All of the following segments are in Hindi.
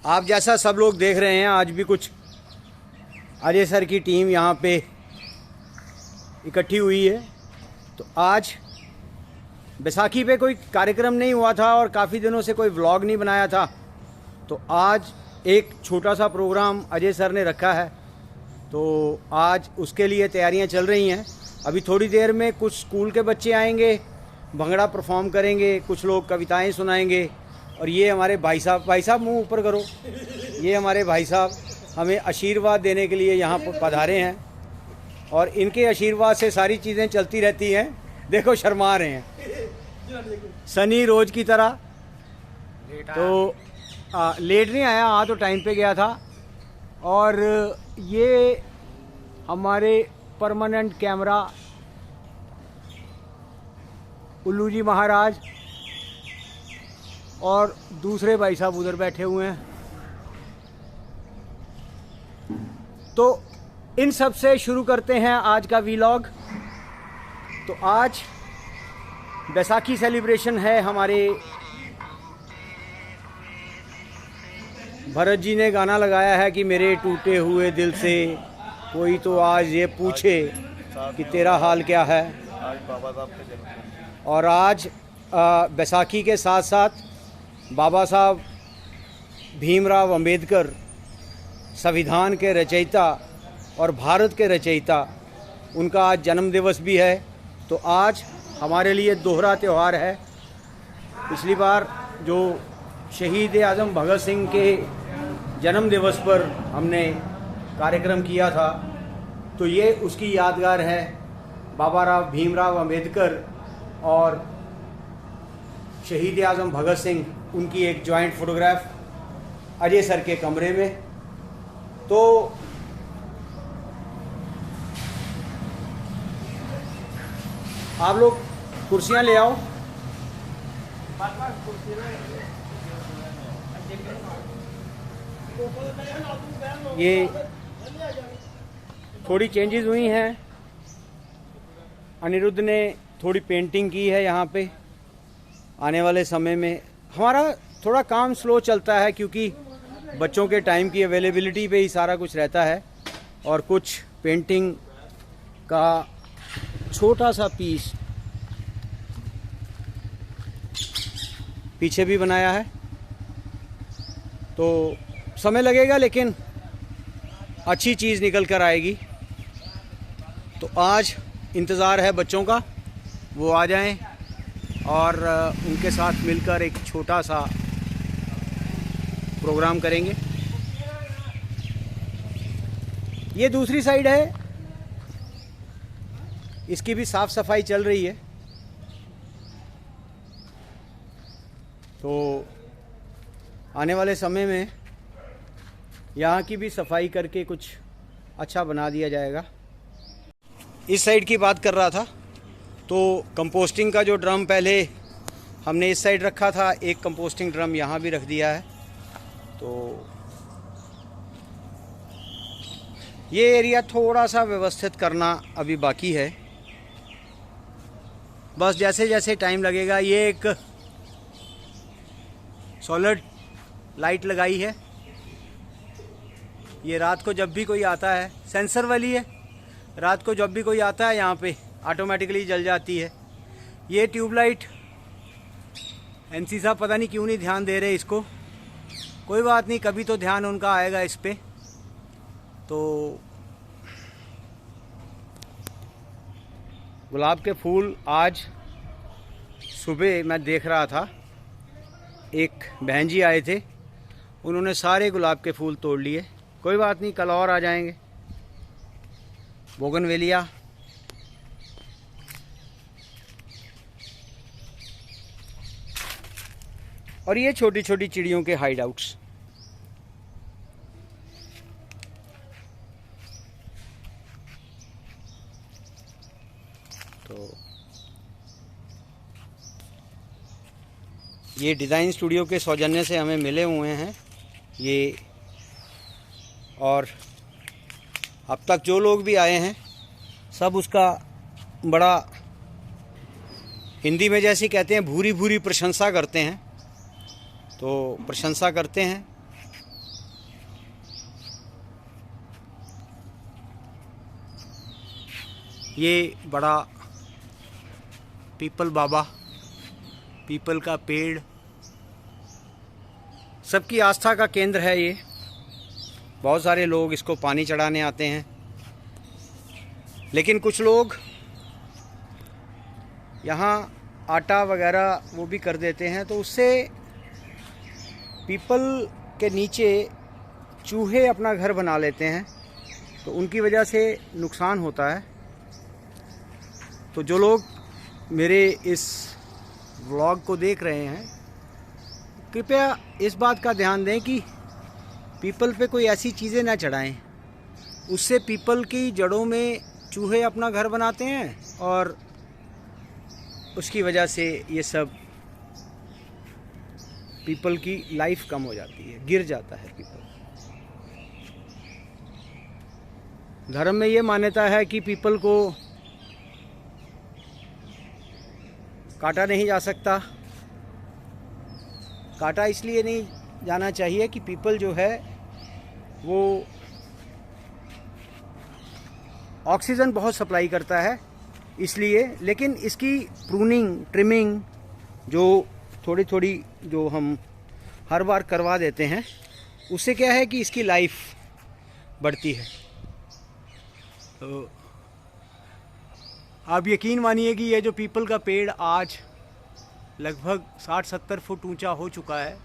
आप जैसा सब लोग देख रहे हैं, आज भी कुछ अजय सर की टीम यहाँ पे इकट्ठी हुई है। तो आज बैसाखी पे कोई कार्यक्रम नहीं हुआ था और काफ़ी दिनों से कोई व्लॉग नहीं बनाया था, तो आज एक छोटा सा प्रोग्राम अजय सर ने रखा है। तो आज उसके लिए तैयारियां चल रही हैं। अभी थोड़ी देर में कुछ स्कूल के बच्चे आएंगे, भंगड़ा परफॉर्म करेंगे, कुछ लोग कविताएं सुनाएंगे। और ये हमारे भाई साहब मुंह ऊपर करो, ये हमारे भाई साहब हमें आशीर्वाद देने के लिए यहाँ पर पधारे हैं और इनके आशीर्वाद से सारी चीज़ें चलती रहती हैं। देखो शर्मा रहे हैं सनी रोज की तरह। तो लेट नहीं आया, हाँ तो टाइम पे गया था। और ये हमारे परमानेंट कैमरा उल्लू जी महाराज और दूसरे भाई साहब उधर बैठे हुए हैं। तो इन सब से शुरू करते हैं आज का वीलॉग। तो आज बैसाखी सेलिब्रेशन है। हमारे भरत जी ने गाना लगाया है कि मेरे टूटे हुए दिल से कोई तो आज ये पूछे कि तेरा हाल क्या है। और आज बैसाखी के साथ साथ बाबा साहब भीमराव अंबेडकर, संविधान के रचयिता और भारत के रचयिता, उनका आज जन्म दिवस भी है। तो आज हमारे लिए दोहरा त्यौहार है। पिछली बार जो शहीद आज़म भगत सिंह के जन्म दिवस पर हमने कार्यक्रम किया था, तो ये उसकी यादगार है। भीमराव अंबेडकर और शहीद आज़म भगत सिंह, उनकी एक जॉइंट फोटोग्राफ अजय सर के कमरे में। तो आप लोग कुर्सियां ले आओ। ये थोड़ी चेंजेस हुई हैं। अनिरुद्ध ने थोड़ी पेंटिंग की है यहाँ पे। आने वाले समय में हमारा थोड़ा काम स्लो चलता है क्योंकि बच्चों के टाइम की अवेलेबिलिटी पे ही सारा कुछ रहता है। और कुछ पेंटिंग का छोटा सा पीस पीछे भी बनाया है। तो समय लगेगा लेकिन अच्छी चीज़ निकल कर आएगी। तो आज इंतज़ार है बच्चों का, वो आ जाएं और उनके साथ मिलकर एक छोटा सा प्रोग्राम करेंगे। ये दूसरी साइड है, इसकी भी साफ सफाई चल रही है। तो आने वाले समय में यहाँ की भी सफाई करके कुछ अच्छा बना दिया जाएगा। इस साइड की बात कर रहा था, तो कंपोस्टिंग का जो ड्रम पहले हमने इस साइड रखा था, एक कंपोस्टिंग ड्रम यहाँ भी रख दिया है। तो ये एरिया थोड़ा सा व्यवस्थित करना अभी बाकी है। बस जैसे जैसे टाइम लगेगा। ये एक सोलर लाइट लगाई है। ये रात को जब भी कोई आता है, सेंसर वाली है, रात को जब भी कोई आता है यहाँ पे ऑटोमेटिकली जल जाती है। ये ट्यूबलाइट एनसी साहब पता नहीं क्यों नहीं ध्यान दे रहे इसको। कोई बात नहीं, कभी तो ध्यान उनका आएगा इस पे। तो गुलाब के फूल आज सुबह मैं देख रहा था, एक बहन जी आए थे, उन्होंने सारे गुलाब के फूल तोड़ लिए। कोई बात नहीं, कल और आ जाएंगे। बोगनवेलिया, और ये छोटी छोटी चिड़ियों के हाइड आउट्स। तो ये डिज़ाइन स्टूडियो के सौजन्य से हमें मिले हुए हैं ये। और अब तक जो लोग भी आए हैं सब उसका बड़ा, हिंदी में जैसे कहते हैं, भूरी भूरी प्रशंसा करते हैं। तो प्रशंसा करते हैं ये बड़ा पीपल बाबा, पीपल का पेड़, सबकी आस्था का केंद्र है ये। बहुत सारे लोग इसको पानी चढ़ाने आते हैं, लेकिन कुछ लोग यहाँ आटा वगैरह वो भी कर देते हैं, तो उससे पीपल के नीचे चूहे अपना घर बना लेते हैं, तो उनकी वजह से नुकसान होता है। तो जो लोग मेरे इस व्लॉग को देख रहे हैं, कृपया इस बात का ध्यान दें कि पीपल पे कोई ऐसी चीज़ें ना चढ़ाएं, उससे पीपल की जड़ों में चूहे अपना घर बनाते हैं और उसकी वजह से ये सब पीपल की लाइफ कम हो जाती है, गिर जाता है पीपल। धर्म में ये मान्यता है कि पीपल को काटा नहीं जा सकता। काटा इसलिए नहीं जाना चाहिए कि पीपल जो है वो ऑक्सीजन बहुत सप्लाई करता है इसलिए, लेकिन इसकी प्रूनिंग, ट्रिमिंग जो थोड़ी थोड़ी जो हम हर बार करवा देते हैं, उससे क्या है कि इसकी लाइफ बढ़ती है। तो आप यकीन मानिए कि ये जो पीपल का पेड़ आज लगभग 60-70 फुट ऊंचा हो चुका है,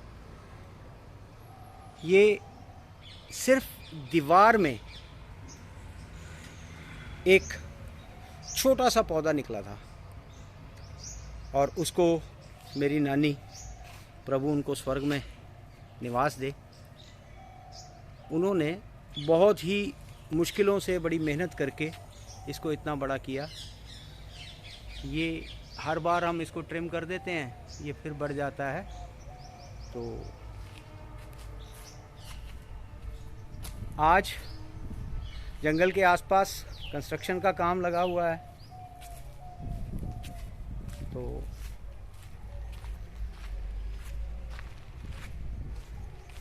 ये सिर्फ दीवार में एक छोटा सा पौधा निकला था और उसको मेरी नानी, प्रभु उनको स्वर्ग में निवास दे, उन्होंने बहुत ही मुश्किलों से बड़ी मेहनत करके इसको इतना बड़ा किया। ये हर बार हम इसको ट्रिम कर देते हैं, ये फिर बढ़ जाता है। तो आज जंगल के आसपास कंस्ट्रक्शन का काम लगा हुआ है, तो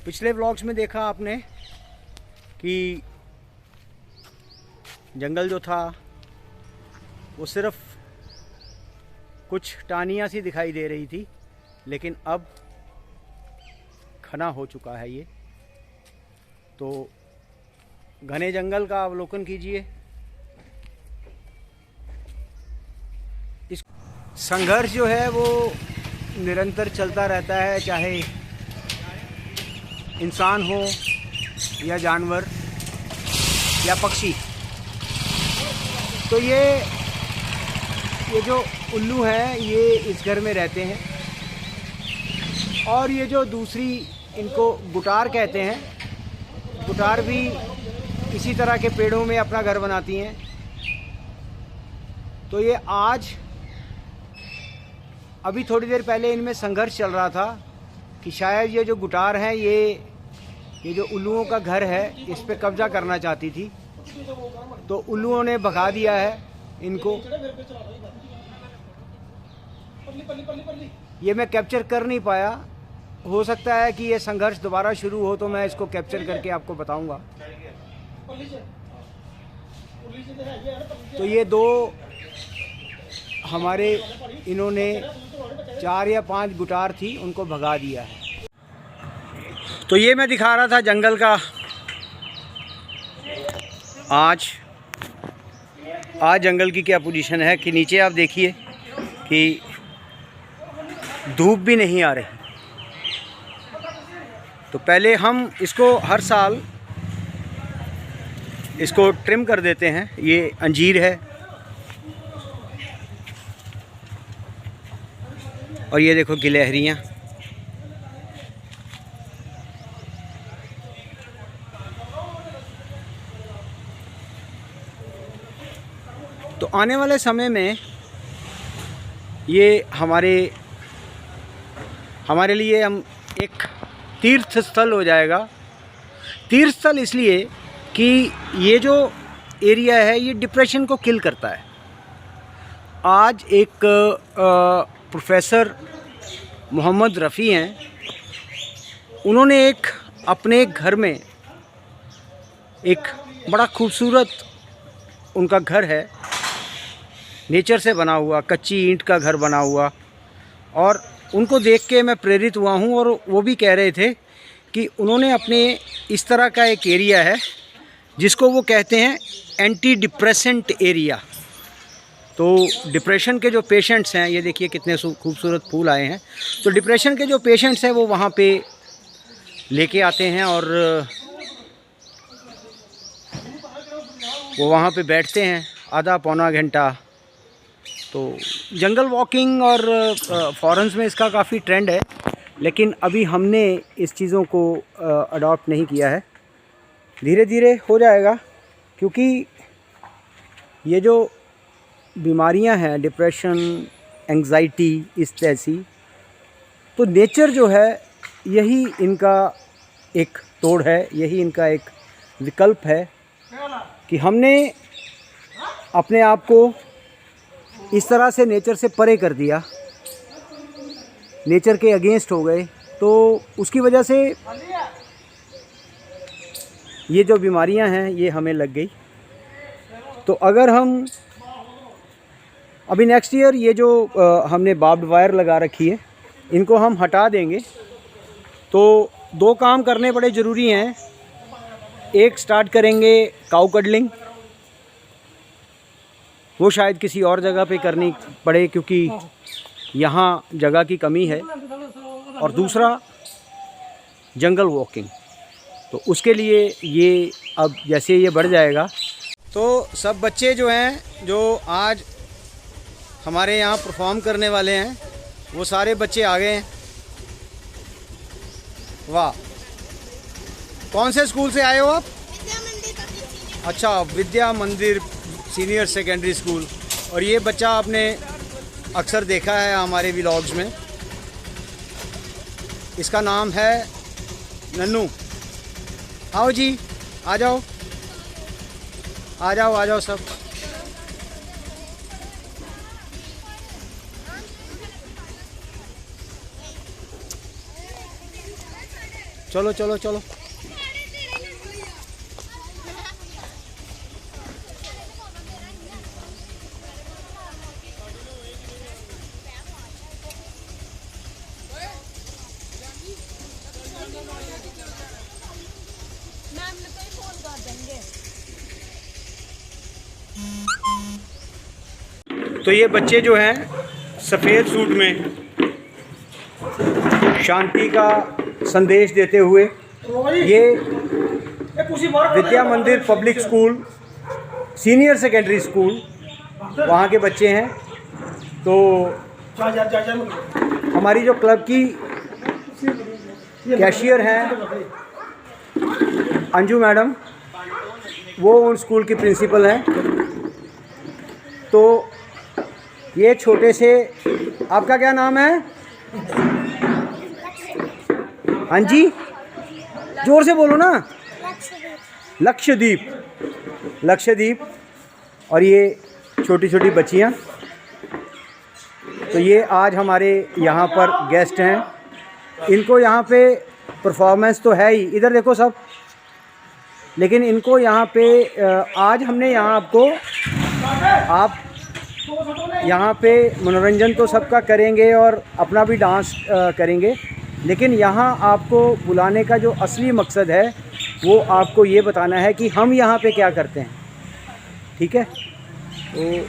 पिछले व्लॉग्स में देखा आपने कि जंगल जो था वो सिर्फ कुछ टाहनियाँ सी दिखाई दे रही थी, लेकिन अब घना हो चुका है ये। तो घने जंगल का अवलोकन कीजिए। इस संघर्ष जो है वो निरंतर चलता रहता है, चाहे इंसान हो या जानवर या पक्षी। तो ये जो उल्लू हैं ये इस घर में रहते हैं, और ये जो दूसरी, इनको गुटार कहते हैं, गुटार भी इसी तरह के पेड़ों में अपना घर बनाती हैं। तो ये आज अभी थोड़ी देर पहले इनमें संघर्ष चल रहा था कि शायद ये जो गुटार हैं ये जो उल्लुओं का घर है इस पे कब्जा करना चाहती थी, तो उल्लुओं ने भगा दिया है इनको। ये मैं कैप्चर कर नहीं पाया, हो सकता है कि ये संघर्ष दोबारा शुरू हो तो मैं इसको कैप्चर करके आपको बताऊंगा। तो ये दो हमारे, इन्होंने 4 या 5 गुटार थी, उनको भगा दिया है। तो ये मैं दिखा रहा था जंगल का आज जंगल की क्या पोजीशन है कि नीचे आप देखिए कि धूप भी नहीं आ रही। तो पहले हम इसको हर साल इसको ट्रिम कर देते हैं। ये अंजीर है और ये देखो गिलहरियाँ। तो आने वाले समय में ये हमारे लिए हम एक तीर्थ स्थल हो जाएगा। तीर्थ स्थल इसलिए कि ये जो एरिया है ये डिप्रेशन को किल करता है। आज एक प्रोफेसर मोहम्मद रफ़ी हैं, उन्होंने एक अपने घर में एक बड़ा खूबसूरत उनका घर है, नेचर से बना हुआ, कच्ची ईंट का घर बना हुआ। और उनको देख के मैं प्रेरित हुआ हूँ। और वो भी कह रहे थे कि उन्होंने अपने इस तरह का एक एरिया है जिसको वो कहते हैं एंटी डिप्रेसेंट एरिया। तो डिप्रेशन के जो पेशेंट्स हैं, ये देखिए कितने खूबसूरत फूल आए हैं। तो डिप्रेशन के जो पेशेंट्स हैं वो वहाँ पे लेके आते हैं और वो वहाँ पे बैठते हैं आधा पौना घंटा। तो जंगल वॉकिंग और फॉरेन्स में इसका काफ़ी ट्रेंड है, लेकिन अभी हमने इस चीज़ों को अडॉप्ट नहीं किया है। धीरे धीरे हो जाएगा, क्योंकि ये जो बीमारियां हैं, डिप्रेशन, एंग्जाइटी, इस जैसी, तो नेचर जो है यही इनका एक तोड़ है, यही इनका एक विकल्प है कि हमने अपने आप को इस तरह से नेचर से परे कर दिया, नेचर के अगेंस्ट हो गए। तो उसकी वजह से ये जो बीमारियां हैं ये हमें लग गई। तो अगर हम अभी नेक्स्ट ईयर ये जो हमने बार्ब्ड वायर लगा रखी है, इनको हम हटा देंगे। तो दो काम करने बड़े ज़रूरी हैं। एक, स्टार्ट करेंगे काऊ कडलिंग, वो शायद किसी और जगह पे करनी पड़े क्योंकि यहाँ जगह की कमी है। और दूसरा, जंगल वॉकिंग। तो उसके लिए ये अब जैसे ये बढ़ जाएगा, तो सब बच्चे जो हैं जो आज हमारे यहाँ परफॉर्म करने वाले हैं, वो सारे बच्चे आ गए हैं। वाह, कौन से स्कूल से आए हो आप? अच्छा, विद्या मंदिर सीनियर सेकेंडरी स्कूल। और ये बच्चा आपने अक्सर देखा है हमारे व्लॉग्स में, इसका नाम है नन्नू। आओ जी, आ जाओ आ जाओ आ जाओ सब। चलो चलो चलो। तो ये बच्चे जो हैं सफ़ेद सूट में शांति का संदेश देते हुए, ये विद्या मंदिर public school senior secondary school वहाँ के बच्चे हैं। तो हमारी जो क्लब की कैशियर हैं अंजू मैडम, वो उन स्कूल की प्रिंसिपल हैं। तो ये छोटे से, आपका क्या नाम है? हाँ जी, जोर से बोलो ना। लक्षदीप। लक्षदीप। और ये छोटी छोटी बच्चियाँ, तो ये आज हमारे यहाँ पर गेस्ट हैं। इनको यहाँ पे परफॉर्मेंस तो है ही, इधर देखो सब, लेकिन इनको यहाँ पे आज हमने यहाँ आपको, आप यहाँ पे मनोरंजन तो सबका करेंगे और अपना भी डांस करेंगे, लेकिन यहाँ आपको बुलाने का जो असली मकसद है वो आपको ये बताना है कि हम यहाँ पे क्या करते हैं। ठीक है? तो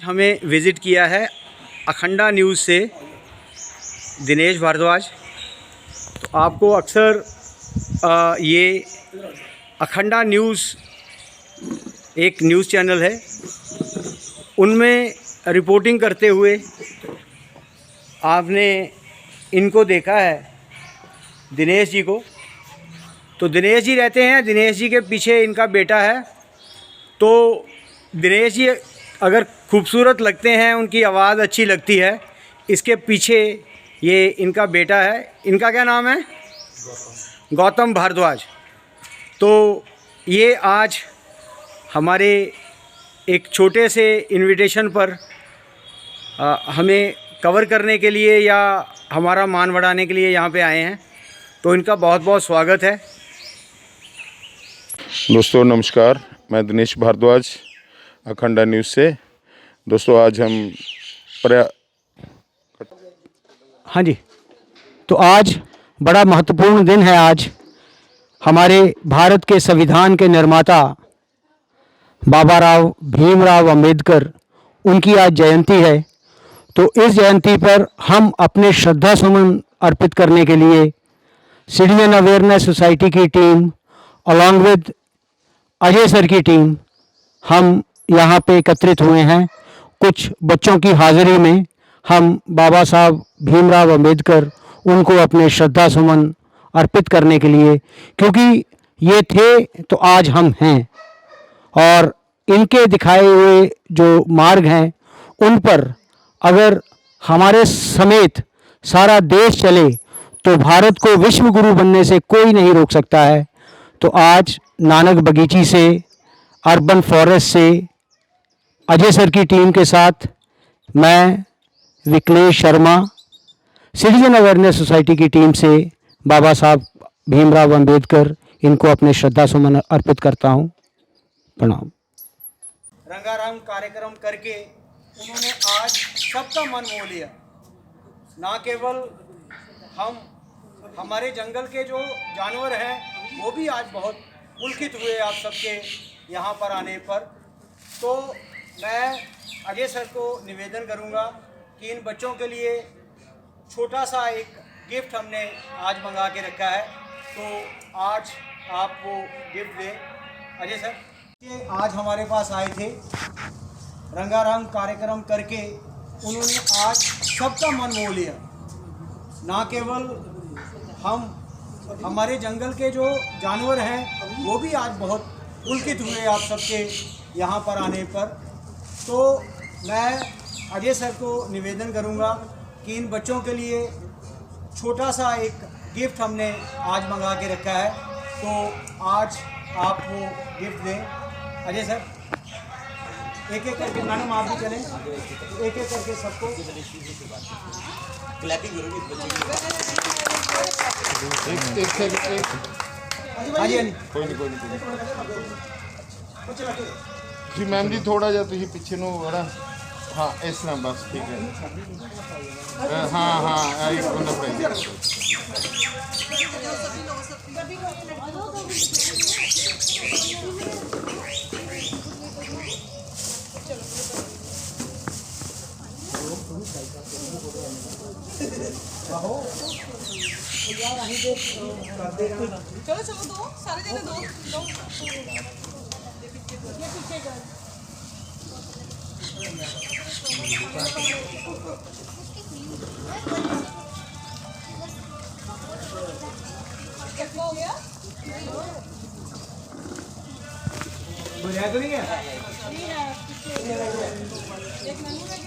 हमें विज़िट किया है अखंडा न्यूज़ से दिनेश भारद्वाज। तो आपको अक्सर ये अखंडा न्यूज़ एक न्यूज़ चैनल है, उनमें रिपोर्टिंग करते हुए आपने इनको देखा है, दिनेश जी को। तो दिनेश जी रहते हैं, दिनेश जी के पीछे इनका बेटा है। तो दिनेश जी अगर खूबसूरत लगते हैं, उनकी आवाज़ अच्छी लगती है, इसके पीछे ये इनका बेटा है। इनका क्या नाम है? गौतम भारद्वाज। तो ये आज हमारे एक छोटे से इनविटेशन पर हमें कवर करने के लिए या हमारा मान बढ़ाने के लिए यहाँ पे आए हैं। तो इनका बहुत बहुत स्वागत है। दोस्तों नमस्कार, मैं दिनेश भारद्वाज अखंडा न्यूज़ से। दोस्तों आज हम हाँ जी, तो आज बड़ा महत्वपूर्ण दिन है। आज हमारे भारत के संविधान के निर्माता बाबा राव भीमराव अंबेडकर, उनकी आज जयंती है। तो इस जयंती पर हम अपने श्रद्धा सुमन अर्पित करने के लिए सिटीजन अवेयरनेस सोसाइटी की team along with Ajay sir की टीम हम यहाँ पे एकत्रित हुए हैं। कुछ बच्चों की हाज़िरी में हम बाबा साहब भीमराव अंबेडकर, उनको अपने श्रद्धा सुमन अर्पित करने के लिए, क्योंकि ये थे तो आज हम हैं, और इनके दिखाए हुए जो मार्ग हैं उन पर अगर हमारे समेत सारा देश चले तो भारत को विश्व गुरु बनने से कोई नहीं रोक सकता है। तो आज नानक बगीची से, अर्बन फॉरेस्ट से अजय सर की टीम के साथ मैं विकलेश शर्मा, सिटीजन अवेयरनेस सोसाइटी की टीम से बाबा साहब भीमराव अंबेडकर, इनको अपने श्रद्धा सुमन अर्पित करता हूँ। प्रणाम। रंगारंग कार्यक्रम करके उन्होंने आज सबका मन मोह लिया। ना केवल हमारे जंगल के जो जानवर हैं वो भी आज बहुत पुलकित हुए आप सबके यहाँ पर आने पर। तो मैं अजय सर को निवेदन करूँगा कि इन बच्चों के लिए छोटा सा एक गिफ्ट हमने आज मंगा के रखा है, तो आज आप वो गिफ्ट दें। अजय सर, ये आज हमारे पास आए थे, रंगारंग कार्यक्रम करके उन्होंने आज सबका मन मोह लिया। ना केवल हमारे जंगल के जो जानवर हैं वो भी आज बहुत पुलकित हुए आप सबके यहाँ पर आने पर। तो मैं अजय सर को निवेदन करूँगा कि इन बच्चों के लिए छोटा सा एक गिफ्ट हमने आज मंगा के रखा है, तो आज आप वो गिफ्ट दें। अजय सर, एक एक करके, मैडम आप भी चलें, एक एक करके सबको क्लैपिंग करोगे। हाँ जी, कोई नहीं जी मैम जी, थोड़ा जा तुम पिछे नु बड़ा। हाँ इस तरह बस ठीक है। हाँ हाँ एक बंदा प्राइज चलो चलो दो, सारे जगह दो दो। ये पीछे कर। कितना हो गया? बुझाया तो नहीं है? एक नन्ही में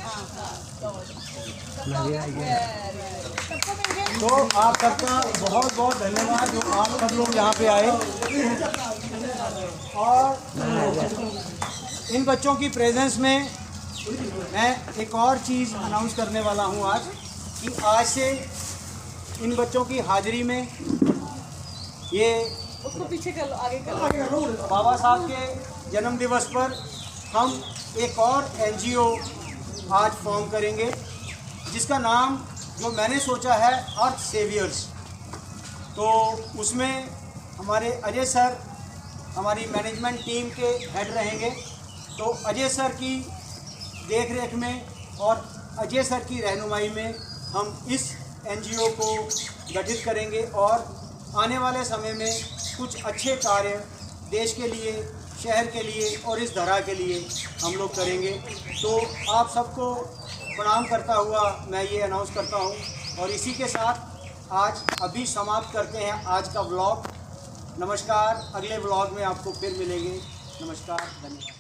तो आप सबका बहुत बहुत धन्यवाद जो आप सब लोग यहाँ पे आए। और इन बच्चों की प्रेजेंस में मैं एक और चीज़ अनाउंस करने वाला हूँ आज, कि आज से इन बच्चों की हाजिरी में ये उसको पीछे कर लो, आगे कर लो। बाबा साहब के जन्म दिवस पर हम एक और एनजीओ आज फॉर्म करेंगे, जिसका नाम जो मैंने सोचा है अर्थ सेवियर्स। तो उसमें हमारे अजय सर हमारी मैनेजमेंट टीम के हेड रहेंगे। तो अजय सर की देख रेख में और अजय सर की रहनुमाई में हम इस NGO को गठित करेंगे और आने वाले समय में कुछ अच्छे कार्य देश के लिए, शहर के लिए और इस धरा के लिए हम लोग करेंगे। तो आप सबको प्रणाम करता हुआ मैं ये अनाउंस करता हूँ और इसी के साथ आज अभी समाप्त करते हैं आज का व्लॉग। नमस्कार, अगले व्लॉग में आपको फिर मिलेंगे। नमस्कार, धन्यवाद।